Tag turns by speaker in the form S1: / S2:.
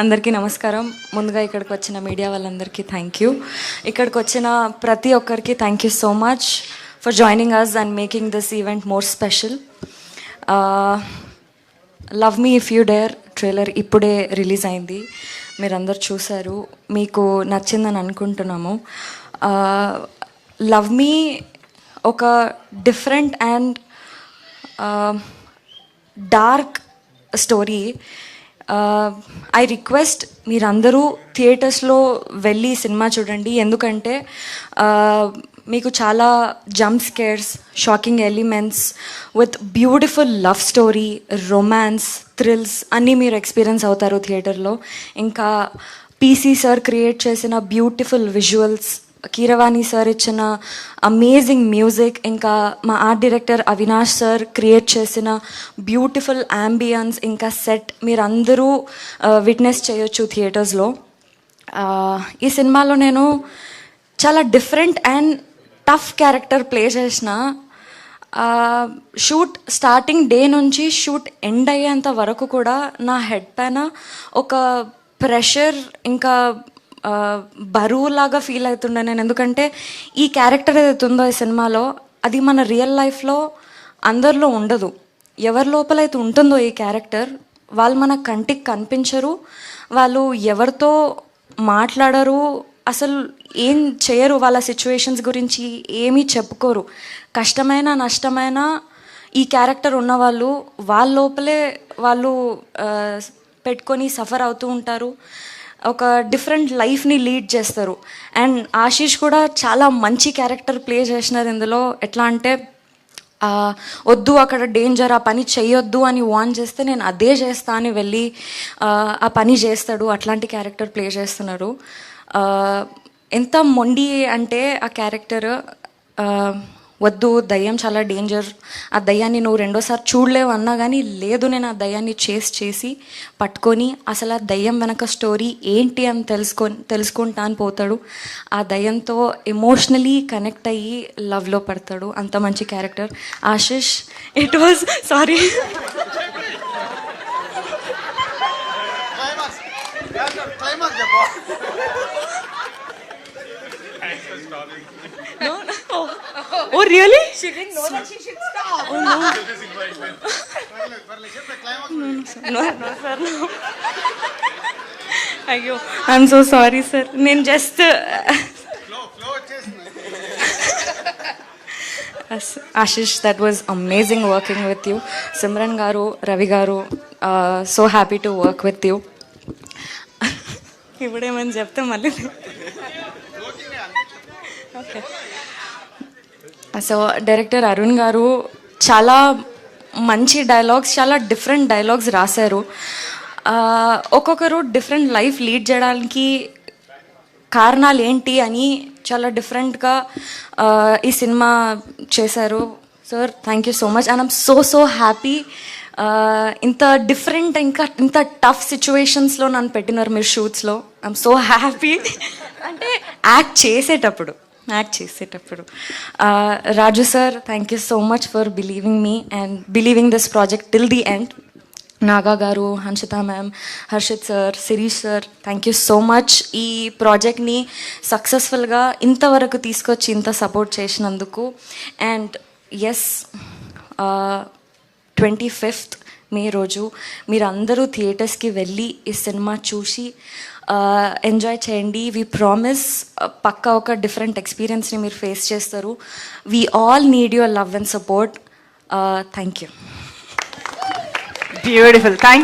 S1: అందరికీ నమస్కారం. ముందుగా ఇక్కడికి వచ్చిన మీడియా వాళ్ళందరికీ థ్యాంక్ యూ. ఇక్కడికి వచ్చిన ప్రతి ఒక్కరికి thank you so much for joining us and making this event more special. Love me if you dare trailer ఇప్పుడే రిలీజ్ అయింది. మీరందరు చూశారు, మీకు నచ్చిందని అనుకుంటున్నాము. లవ్ మీ ఒక different and dark story. I request మీరందరూ థియేటర్స్లో వెళ్ళి సినిమా చూడండి, ఎందుకంటే మీకు చాలా jump scares, shocking elements with beautiful love story, romance, thrills అన్నీ మీరు ఎక్స్పీరియన్స్ అవుతారు థియేటర్లో. ఇంకా పీసీ సార్ క్రియేట్ చేసిన బ్యూటిఫుల్ విజువల్స్, కీరవాణి సార్ ఇచ్చిన అమేజింగ్ మ్యూజిక్, ఇంకా మా art director Avinash sir create చేసిన బ్యూటిఫుల్ యాంబియన్స్, ఇంకా సెట్ మీరందరూ విట్నెస్ చేయొచ్చు థియేటర్స్లో. ఈ సినిమాలో నేను చాలా different and tough character play చేసిన. షూట్ స్టార్టింగ్ డే నుంచి షూట్ ఎండ్ అయ్యేంత వరకు కూడా నా హెడ్ పైన ఒక ప్రెషర్, ఇంకా బరువులాగా ఫీల్ అవుతుండే నేను. ఎందుకంటే ఈ క్యారెక్టర్ ఏదైతే ఉందో ఈ సినిమాలో, అది మన రియల్ లైఫ్లో అందరిలో ఉండదు. ఎవరి లోపలైతే ఉంటుందో ఈ క్యారెక్టర్, వాళ్ళు మన కంటికి కనిపించరు, వాళ్ళు ఎవరితో మాట్లాడరు, అసలు ఏం చేయరు, వాళ్ళ సిచ్యువేషన్స్ గురించి ఏమీ చెప్పుకోరు. కష్టమైన నష్టమైన ఈ క్యారెక్టర్ ఉన్నవాళ్ళు వాళ్ళ లోపలే వాళ్ళు పెట్టుకొని సఫర్ అవుతూ ఉంటారు, ఒక డిఫరెంట్ లైఫ్ని లీడ్ చేస్తారు. అండ్ ఆశీష్ కూడా చాలా మంచి క్యారెక్టర్ ప్లే చేసినారు ఇందులో. ఎట్లా అంటే వద్దు అక్కడ డేంజర్, ఆ పని చేయొద్దు అని వార్న్ చేస్తే నేను అదే చేస్తా అని వెళ్ళి ఆ పని చేస్తాడు. అట్లాంటి క్యారెక్టర్ ప్లే చేస్తున్నారు. ఎంత మొండి అంటే ఆ క్యారెక్టర్, వద్దు దయ్యం చాలా డేంజర్, ఆ దయ్యాన్ని నువ్వు రెండోసారి చూడలేవు అన్నా కానీ లేదు, నేను ఆ దయ్యాన్ని చేసి పట్టుకొని అసలు ఆ దయ్యం వెనక స్టోరీ ఏంటి అని తెలుసుకుంటా అని పోతాడు. ఆ దయ్యంతో ఎమోషనలీ కనెక్ట్ అయ్యి లవ్లో పడతాడు. అంత మంచి character. Ashish, it was sorry No. Oh, really?
S2: She didn't know that she should stop.
S1: Oh, no. No, sir, no. Ayyo, I'm so sorry, sir. నేను just Ashish, that was amazing working with you. Simran garu, Ravi garu, so happy to work with you. ఇప్పుడేమని చెప్తే మళ్ళీ okay. So director Arun గారు చాలా మంచి dialogues, చాలా different dialogues రాశారు. ఒక్కొక్కరు different life lead చేయడానికి కారణాలు ఏంటి అని చాలా డిఫరెంట్గా ఈ సినిమా చేశారు. Sir thank you so much and I'm so happy. ఇంత డిఫరెంట్, ఇంకా ఇంత టఫ్ సిచ్యువేషన్స్లో నన్ను పెట్టినారు మీరు షూట్స్లో. I'm so happy. అంటే యాక్ట్ చేసేటప్పుడు Raju sir, thank you so much for believing me and believing this project till the end. Naga garu, Hanshitha ma'am, Harshith sir, Sirish sir, thank you so much ఈ ప్రాజెక్ట్ని సక్సెస్ఫుల్గా ఇంతవరకు తీసుకొచ్చి ఇంత సపోర్ట్ చేసినందుకు. అండ్ ఎస్, 25th మే రోజు మీరందరూ థియేటర్స్కి వెళ్ళి ఈ సినిమా చూసి ఎంజాయ్ చేయండి. వీ ప్రామిస్ పక్కా ఒక డిఫరెంట్ ఎక్స్పీరియన్స్ని మీరు ఫేస్ చేస్తారు. We all need your love and support. Thank you.
S2: Beautiful. Thank you.